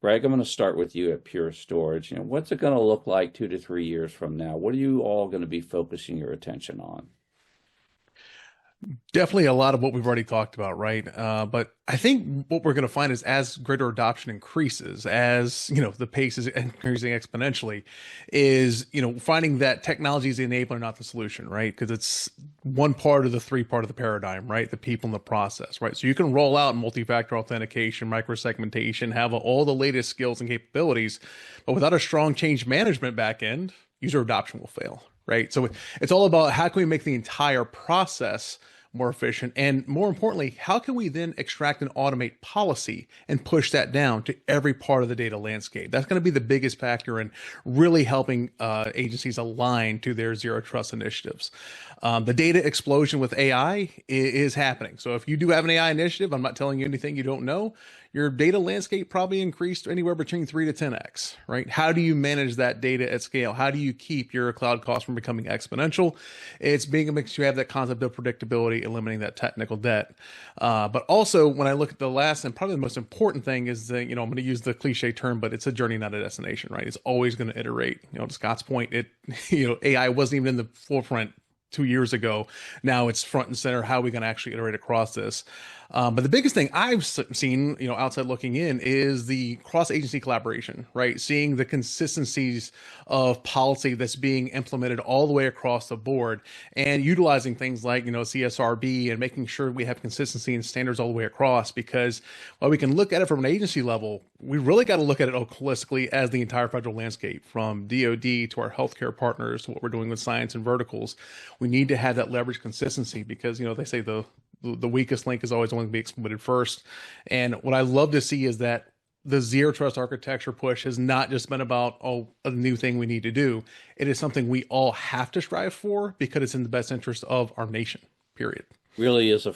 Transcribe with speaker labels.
Speaker 1: Greg, I'm going to start with you at Pure Storage. What's it going to look like 2 to 3 years from now? What are you all going to be focusing your attention on?
Speaker 2: Definitely a lot of what we've already talked about, right? But I think what we're going to find is as greater adoption increases, as the pace is increasing exponentially, is finding that technology is the enabler, not the solution, right? Because it's one part of the three part of the paradigm, right? The people and the process, right? So you can roll out multi-factor authentication, microsegmentation, have all the latest skills and capabilities, but without a strong change management backend, user adoption will fail, right? So it's all about how can we make the entire process more efficient, and more importantly, how can we then extract and automate policy and push that down to every part of the data landscape? That's going to be the biggest factor in really helping agencies align to their zero trust initiatives. The data explosion with AI is happening. So if you do have an AI initiative, I'm not telling you anything you don't know. Your data landscape probably increased anywhere between 3 to 10x, right? How do you manage that data at scale? How do you keep your cloud costs from becoming exponential? It's being a mix. You have that concept of predictability, eliminating that technical debt. But also, when I look at the last and probably the most important thing is that, I'm going to use the cliche term, but it's a journey, not a destination, right? It's always going to iterate. To Scott's point, AI wasn't even in the forefront 2 years ago. Now it's front and center. How are we going to actually iterate across this? But the biggest thing I've seen, outside looking in, is the cross-agency collaboration, right? Seeing the consistencies of policy that's being implemented all the way across the board, and utilizing things like, CSRB, and making sure we have consistency and standards all the way across. Because while we can look at it from an agency level, we really got to look at it holistically as the entire federal landscape, from DoD to our healthcare partners to what we're doing with science and verticals. We need to have that leverage consistency because, they say the weakest link is always the one to be exploited first. And what I love to see is that the zero trust architecture push has not just been about, a new thing we need to do. It is something we all have to strive for because it's in the best interest of our nation, period.
Speaker 1: Really is a